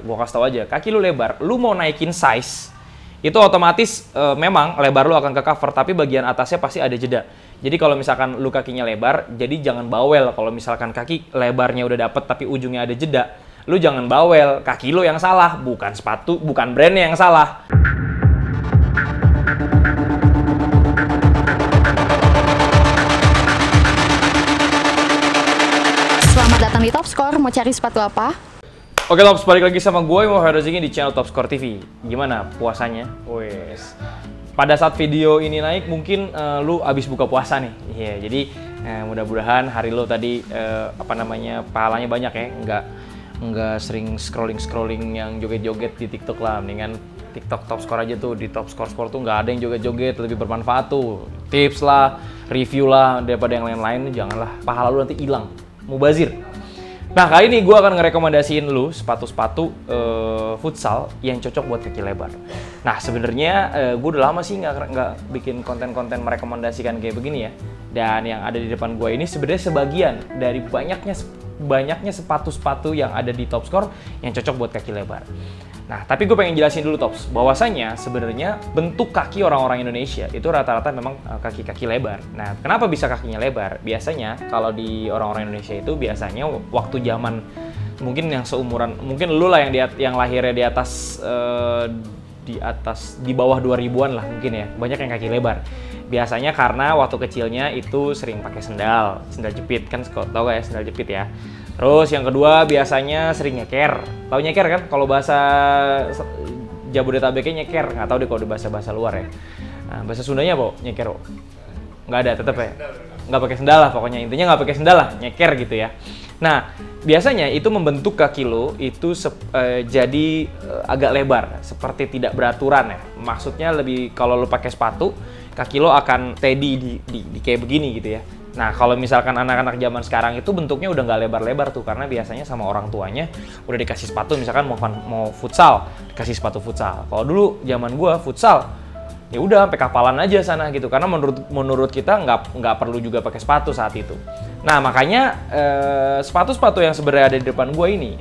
Gua kasih tau aja, kaki lu lebar, lu mau naikin size, itu otomatis memang lebar lu akan ke cover, tapi bagian atasnya pasti ada jeda. Jadi kalau misalkan lu kakinya lebar, jadi jangan bawel. Kalau misalkan kaki lebarnya udah dapet tapi ujungnya ada jeda, lu jangan bawel. Kaki lu yang salah, bukan sepatu, bukan brandnya yang salah. Selamat datang di Top Score. Mau cari sepatu apa? Oke Tops, balik lagi sama gue, Muhammad Roziki di channel Top Score TV. Gimana puasanya? Wes. Pada saat video ini naik, mungkin lu abis buka puasa nih. Iya, jadi mudah-mudahan hari lu tadi pahalanya banyak ya. Nggak sering scrolling yang joget-joget di TikTok lah. Mendingan TikTok Top Score aja tuh. Di Top Score Sport tuh nggak ada yang joget-joget, lebih bermanfaat tuh. Tips lah, review lah, daripada yang lain-lain. Janganlah, pahala lu nanti hilang. Mubazir. Nah, kali ini gue akan ngerekomendasiin lu sepatu-sepatu futsal yang cocok buat kaki lebar. Nah, sebenarnya gue udah lama sih nggak bikin konten-konten merekomendasikan kayak begini ya. Dan yang ada di depan gue ini sebenarnya sebagian dari banyaknya sepatu-sepatu yang ada di Top Score yang cocok buat kaki lebar. Nah, tapi gue pengen jelasin dulu Tops, bahwasanya sebenarnya bentuk kaki orang-orang Indonesia itu rata-rata memang kaki-kaki lebar. Nah, kenapa bisa kakinya lebar? Biasanya kalau di orang-orang Indonesia itu biasanya waktu zaman mungkin yang seumuran, mungkin lu lah yang lahirnya di bawah 2000-an lah mungkin ya, banyak yang kaki lebar. Biasanya karena waktu kecilnya itu sering pakai sendal jepit, kan tau gak ya sendal jepit ya. Terus yang kedua biasanya sering nyeker. Tahu nyeker kan? Kalau bahasa Jabodetabeknya nyeker. Nggak tahu deh kalau di bahasa luar ya. Nah, bahasa Sundanya apa? Nyeker. Nggak ada, tetap ya. Nggak pakai sendal lah pokoknya. Intinya nggak pakai sendal lah, nyeker gitu ya. Nah, biasanya itu membentuk kaki lo itu jadi agak lebar, seperti tidak beraturan ya. Maksudnya lebih kalau lo pakai sepatu, kaki lo akan steady di kayak begini gitu ya. Nah, kalau misalkan anak-anak zaman sekarang itu bentuknya udah nggak lebar-lebar tuh, karena biasanya sama orang tuanya udah dikasih sepatu, misalkan mau futsal, dikasih sepatu futsal. Kalau dulu zaman gua futsal, ya udah sampai kapalan aja sana gitu, karena menurut kita nggak perlu juga pakai sepatu saat itu. Nah, makanya sepatu-sepatu yang sebenarnya ada di depan gua ini,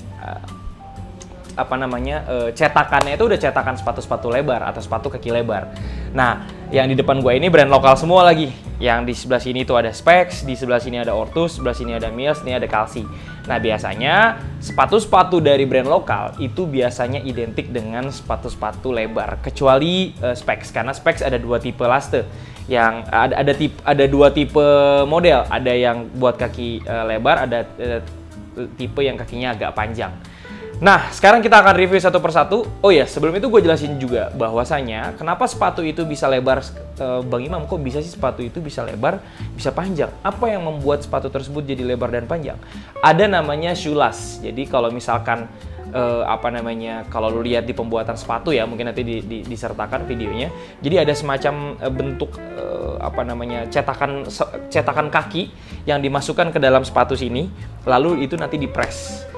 cetakannya itu udah cetakan sepatu-sepatu lebar atau sepatu kaki lebar. Nah, yang di depan gue ini brand lokal semua lagi. Yang di sebelah sini itu ada Specs, di sebelah sini ada Ortus, sebelah sini ada Mills, ini ada Kalsi. Nah, biasanya sepatu-sepatu dari brand lokal itu biasanya identik dengan sepatu-sepatu lebar, kecuali Specs, karena Specs ada dua tipe laste. Yang ada dua tipe model, ada yang buat kaki lebar, ada tipe yang kakinya agak panjang. Nah, sekarang kita akan review satu persatu. Oh ya, sebelum itu gue jelasin juga bahwasanya kenapa sepatu itu bisa lebar. Bang Imam, kok bisa sih sepatu itu bisa lebar, bisa panjang? Apa yang membuat sepatu tersebut jadi lebar dan panjang? Ada namanya shoelace. Jadi kalau misalkan kalau lu lihat di pembuatan sepatu ya, mungkin nanti disertakan videonya. Jadi ada semacam bentuk cetakan kaki yang dimasukkan ke dalam sepatu sini, lalu itu nanti dipres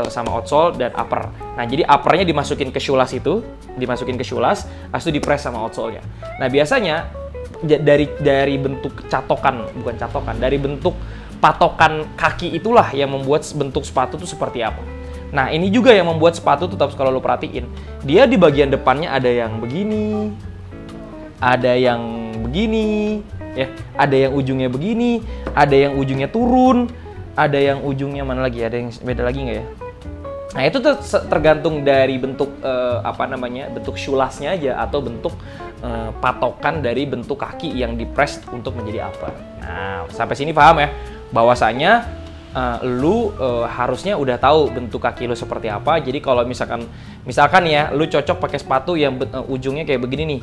sama outsole dan upper. Nah, jadi uppernya dimasukin ke shoelace habis itu dipres sama outsole-nya. Nah, biasanya dari bentuk dari bentuk patokan kaki itulah yang membuat bentuk sepatu itu seperti apa. Nah, ini juga yang membuat sepatu tetap, kalau lo perhatiin, dia di bagian depannya ada yang begini, ada yang begini, ya, ada yang ujungnya begini, ada yang ujungnya turun, ada yang ujungnya mana lagi, ada yang beda lagi nggak ya? Nah, itu tergantung dari bentuk bentuk shoelace-nya aja, atau bentuk patokan dari bentuk kaki yang dipres untuk menjadi apa. Nah, sampai sini paham ya? Bahwasanya lu harusnya udah tahu bentuk kaki lu seperti apa. Jadi kalau misalkan ya, lu cocok pakai sepatu yang ujungnya kayak begini nih,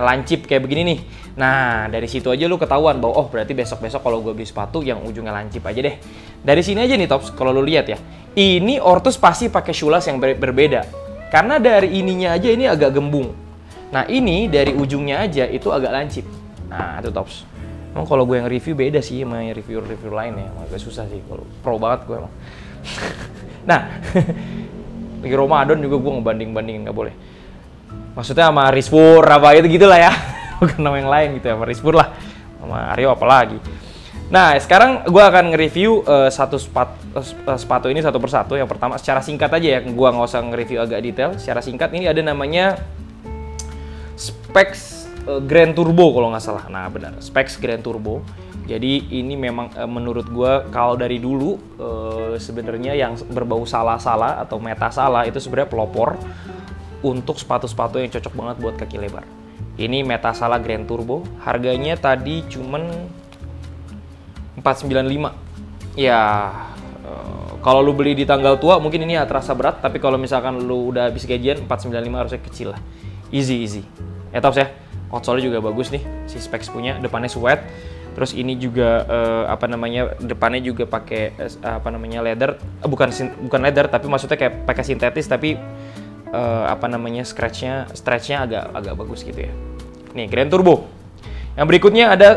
lancip kayak begini nih. Nah, dari situ aja lu ketahuan bahwa oh, berarti besok-besok kalau gue beli sepatu yang ujungnya lancip aja deh. Dari sini aja nih Tops, kalau lu lihat ya, ini Ortus pasti pakai shoelace yang berbeda. Karena dari ininya aja ini agak gembung. Nah, ini dari ujungnya aja itu agak lancip. Nah, itu Tops. Emang kalau gue yang review beda sih sama review lain ya, agak susah sih, kalau pro banget gue emang. Nah, lagi Ramadan juga gue ngebanding-bandingin, nggak boleh. Maksudnya sama Rizpur apa itu gitulah ya, bukan nama yang lain gitu ya, sama Rizpur lah, sama Aryo apalagi. Nah, sekarang gue akan nge-review sepatu ini satu persatu. Yang pertama, secara singkat aja ya, gue nggak usah nge-review agak detail. Secara singkat, ini ada namanya Specs Grand Turbo kalau nggak salah. Nah, benar, Specs Grand Turbo. Jadi ini memang menurut gue kalau dari dulu sebenarnya yang berbau salah-salah atau meta salah itu sebenarnya pelopor untuk sepatu-sepatu yang cocok banget buat kaki lebar. Ini meta salah Grand Turbo. Harganya tadi cuman 495. Ya, kalau lu beli di tanggal tua mungkin ini ya terasa berat, tapi kalau misalkan lu udah habis gajian 495 harusnya kecil lah. Easy. Ya tops ya. Outsole juga bagus nih si Specs punya, depannya sweat. Terus ini juga depannya juga pakai leather, bukan leather tapi maksudnya kayak pakai sintetis tapi stretchnya agak bagus gitu ya. Nih Grand Turbo. Yang berikutnya ada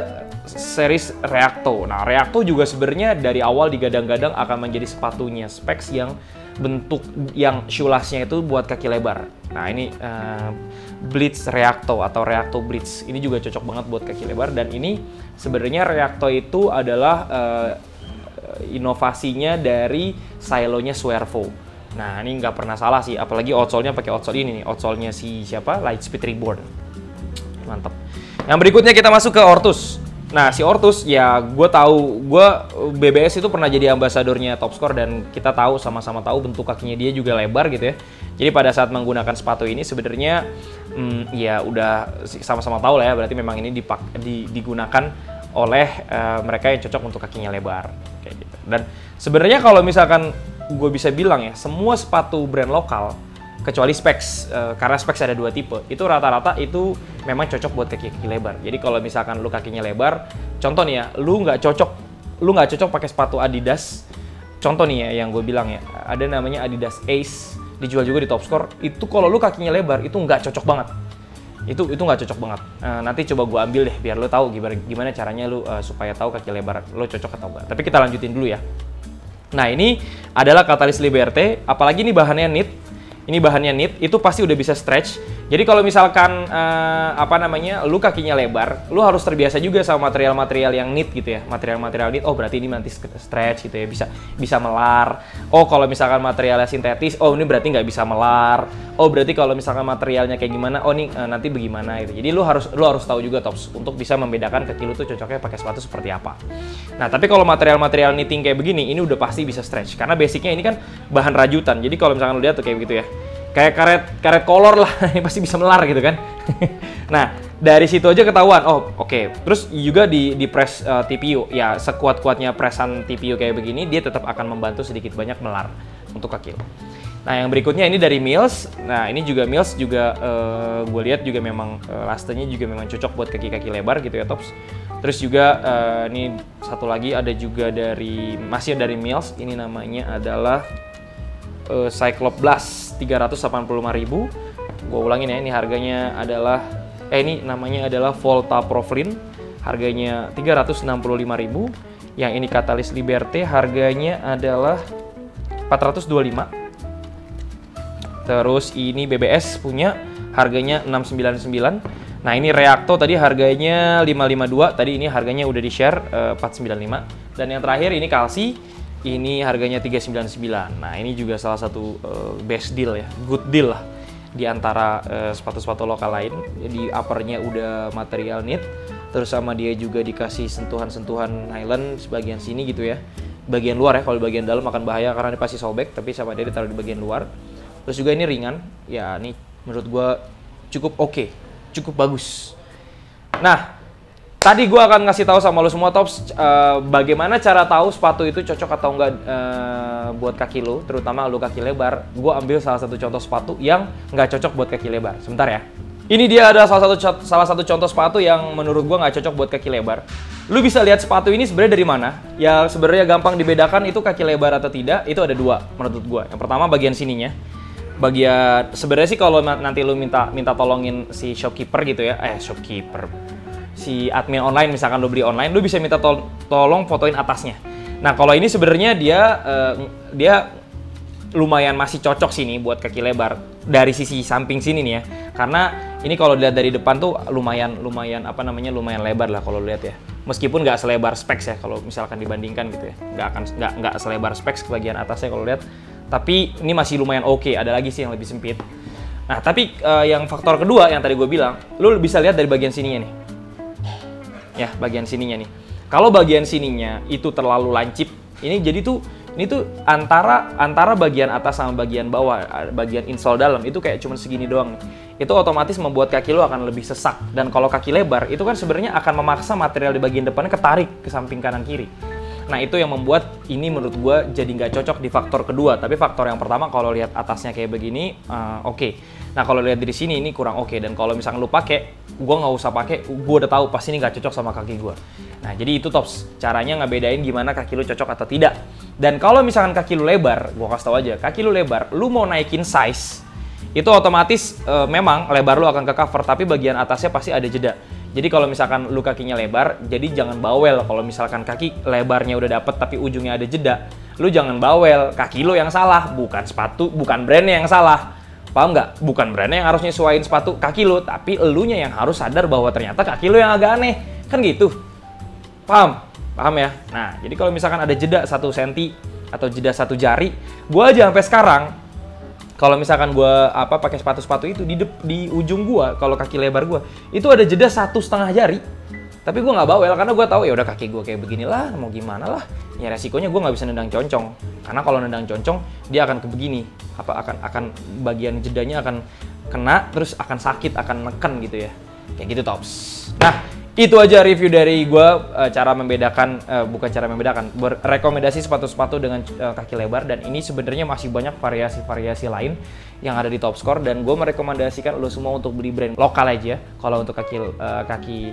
series Reacto. Nah, Reacto juga sebenarnya dari awal digadang-gadang akan menjadi sepatunya Specs yang bentuk yang shoeless-nya itu buat kaki lebar. Nah, ini Blitz Reacto atau Reacto Blitz. Ini juga cocok banget buat kaki lebar, dan ini sebenarnya Reacto itu adalah inovasinya dari silonya Swervo. Nah, ini nggak pernah salah sih, apalagi outsole-nya pakai outsole ini nih, outsole-nya si siapa? Lightspeed Reborn. Mantap. Yang berikutnya kita masuk ke Ortus. Nah, si Ortus ya gue BBS itu pernah jadi ambasadornya Topscore, dan kita tahu sama-sama tahu bentuk kakinya dia juga lebar gitu ya. Jadi pada saat menggunakan sepatu ini sebenarnya ya udah sama-sama tahu lah ya, berarti memang ini digunakan oleh mereka yang cocok untuk kakinya lebar kayak gitu. Dan sebenarnya kalau misalkan gue bisa bilang ya, semua sepatu brand lokal kecuali Specs, karena Specs ada 2 tipe, itu rata-rata itu memang cocok buat kaki lebar. Jadi kalau misalkan lu kakinya lebar, contoh nih ya, lu nggak cocok pakai sepatu Adidas. Contoh nih ya, yang gue bilang ya, ada namanya Adidas Ace, dijual juga di Topscore. Itu kalau lu kakinya lebar, itu nggak cocok banget. Itu nggak cocok banget. Nanti coba gue ambil deh, biar lu tahu gimana caranya lu supaya tahu kaki lebar lu cocok atau enggak. Tapi kita lanjutin dulu ya. Nah, ini adalah Catalyst Liberté, apalagi ini bahannya knit. Ini bahannya knit, itu pasti udah bisa stretch. Jadi kalau misalkan lu kakinya lebar, lu harus terbiasa juga sama material-material yang knit gitu ya. Material-material knit, oh berarti ini nanti stretch gitu ya, bisa melar. Oh kalau misalkan materialnya sintetis, oh ini berarti nggak bisa melar. Oh berarti kalau misalkan materialnya kayak gimana, oh ini nanti bagaimana gitu. Jadi lu harus tahu juga Tops untuk bisa membedakan kaki lu tuh cocoknya pakai sepatu seperti apa. Nah tapi kalau material-material knitting kayak begini, ini udah pasti bisa stretch karena basicnya ini kan bahan rajutan. Jadi kalau misalkan lu lihat tuh kayak begitu ya, kayak karet kolor lah, ini pasti bisa melar gitu kan. Nah, dari situ aja ketahuan, oh oke. Terus juga di press TPU, ya sekuat-kuatnya pressan TPU kayak begini, dia tetap akan membantu sedikit banyak melar untuk kaki lo. Nah, yang berikutnya ini dari Mills. Nah, ini juga Mills juga gue lihat juga memang lastenya juga memang cocok buat kaki-kaki lebar gitu ya, Tops. Terus juga ini satu lagi ada juga masih dari Mills, ini namanya adalah Cyclops Blast 385.000. Gue ulangin ya, ini harganya adalah ini namanya adalah Volta Proflin, harganya 365.000. Yang ini Catalyst Liberté harganya adalah 425. Terus ini BBS punya harganya 699. Nah, ini Reacto tadi harganya 552, tadi ini harganya udah di-share 495. Dan yang terakhir ini Kalsi, ini harganya 399. Nah, ini juga salah satu best deal ya, good deal lah di antara sepatu-sepatu lokal lain. Jadi uppernya udah material knit, terus sama dia juga dikasih sentuhan-sentuhan nylon sebagian sini gitu ya. Bagian luar ya, kalau bagian dalam akan bahaya karena dia pasti sobek, tapi sama dia ditaruh di bagian luar. Terus juga ini ringan, ya ini menurut gua cukup oke, cukup bagus. Nah, tadi gue akan ngasih tahu sama lo semua Tops bagaimana cara tahu sepatu itu cocok atau enggak buat kaki lo, terutama lo kaki lebar. Gue ambil salah satu contoh sepatu yang nggak cocok buat kaki lebar. Sebentar ya. Ini dia ada salah satu contoh sepatu yang menurut gue nggak cocok buat kaki lebar. Lu bisa lihat sepatu ini sebenarnya dari mana? Ya sebenarnya gampang dibedakan itu kaki lebar atau tidak. Itu ada 2 menurut gue. Yang pertama bagian sininya. Sebenarnya sih kalau nanti lu minta tolongin si shopkeeper gitu ya. Si admin online, misalkan lo beli online, lo bisa minta tolong fotoin atasnya. Nah, kalau ini sebenarnya dia lumayan masih cocok sini buat kaki lebar dari sisi samping sini nih ya. Karena ini kalau dilihat dari depan tuh lumayan lebar lah kalau lihat ya. Meskipun nggak selebar specs ya kalau misalkan dibandingkan gitu ya. Nggak selebar specs ke bagian atasnya kalau lihat. Tapi ini masih lumayan oke. Ada lagi sih yang lebih sempit. Nah, tapi yang faktor kedua yang tadi gue bilang, lu bisa lihat dari bagian sininya nih. Ya, bagian sininya nih. Kalau bagian sininya itu terlalu lancip, ini tuh antara bagian atas sama bagian bawah, bagian insole dalam itu kayak cuma segini doang nih. Itu otomatis membuat kaki lo akan lebih sesak. Dan kalau kaki lebar, itu kan sebenarnya akan memaksa material di bagian depannya ketarik ke samping kanan kiri. Nah, itu yang membuat ini menurut gue jadi nggak cocok di faktor kedua. Tapi faktor yang pertama, kalau lihat atasnya kayak begini, oke. Nah, kalau lihat dari sini, ini kurang oke. Dan kalau misalkan lu pakai, gue nggak usah pakai, gue udah tahu pasti ini nggak cocok sama kaki gue. Nah, jadi itu tops. Caranya ngebedain gimana kaki lu cocok atau tidak. Dan kalau misalkan kaki lu lebar, gue kasih tau aja, kaki lu lebar, lu mau naikin size, itu otomatis memang lebar lu akan ke cover, tapi bagian atasnya pasti ada jeda. Jadi kalau misalkan lu kakinya lebar, jadi jangan bawel. Kalau misalkan kaki lebarnya udah dapet tapi ujungnya ada jeda, lu jangan bawel. Kaki lu yang salah, bukan sepatu, bukan brandnya yang salah. Paham nggak? Bukan brandnya yang harus nyesuaiin sepatu kaki lu, tapi elunya yang harus sadar bahwa ternyata kaki lu yang agak aneh. Kan gitu. Paham? Paham ya? Nah, jadi kalau misalkan ada jeda 1 cm atau jeda 1 jari, gua aja sampai sekarang kalau misalkan gue pakai sepatu-sepatu itu di ujung gue, kalau kaki lebar gue itu ada jeda 1,5 jari. Tapi gue nggak bawel karena gue tahu ya udah kaki gue kayak beginilah, mau gimana lah. Ya resikonya gue nggak bisa nendang concong. Karena kalau nendang concong dia akan ke begini, akan bagian jedanya akan kena, terus akan sakit, akan neken gitu ya. Kayak gitu tops. Nah, itu aja review dari gue, cara membedakan, bukan cara membedakan, rekomendasi sepatu-sepatu dengan kaki lebar. Dan ini sebenarnya masih banyak variasi-variasi lain yang ada di Top Score. Dan gue merekomendasikan lo semua untuk beli brand lokal aja kalau untuk kaki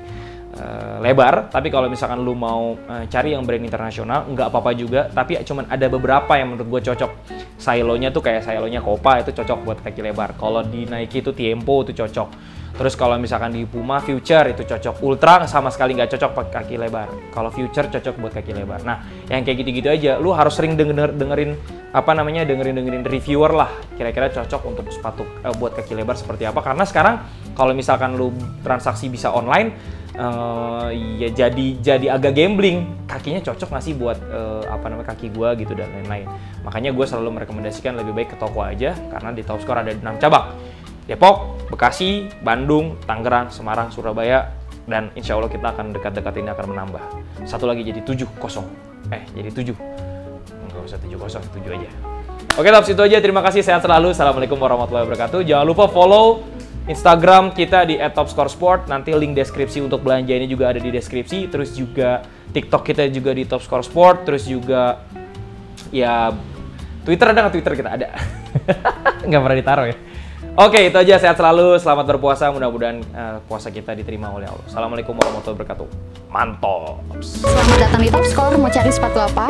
lebar. Tapi kalau misalkan lo mau cari yang brand internasional, nggak apa-apa juga. Tapi cuman ada beberapa yang menurut gue cocok. Sailonya tuh kayak Sailonya Copa, itu cocok buat kaki lebar. Kalau di Nike itu Tiempo, itu cocok. Terus kalau misalkan di Puma Future itu cocok. Ultra sama sekali nggak cocok pakai kaki lebar. Kalau Future cocok buat kaki lebar. Nah, yang kayak gitu-gitu aja, lu harus sering dengerin reviewer lah. Kira-kira cocok untuk sepatu buat kaki lebar seperti apa? Karena sekarang kalau misalkan lu transaksi bisa online, ya jadi agak gambling. Kakinya cocok nggak sih buat kaki gua gitu dan lain-lain. Makanya gue selalu merekomendasikan lebih baik ke toko aja, karena di Top Score ada 6 cabang. Depok, Bekasi, Bandung, Tangerang, Semarang, Surabaya, dan insya Allah kita akan dekat-dekat ini akan menambah. Satu lagi jadi 7-0. Jadi 7. Nggak usah 7-0, 7 aja. Oke, Tops, itu aja. Terima kasih, sehat selalu. Assalamualaikum warahmatullahi wabarakatuh. Jangan lupa follow Instagram kita di @topscoresport. Nanti link deskripsi untuk belanja ini juga ada di deskripsi. Terus juga TikTok kita juga di Topscoresport. Terus juga ya Twitter ada nggak? Twitter kita ada. Nggak pernah ditaruh ya. Oke, itu aja. Sehat selalu. Selamat berpuasa. Mudah-mudahan puasa kita diterima oleh Allah. Assalamualaikum warahmatullahi wabarakatuh. Mantap. Selamat datang di Top Score. Mau cari sepatu apa?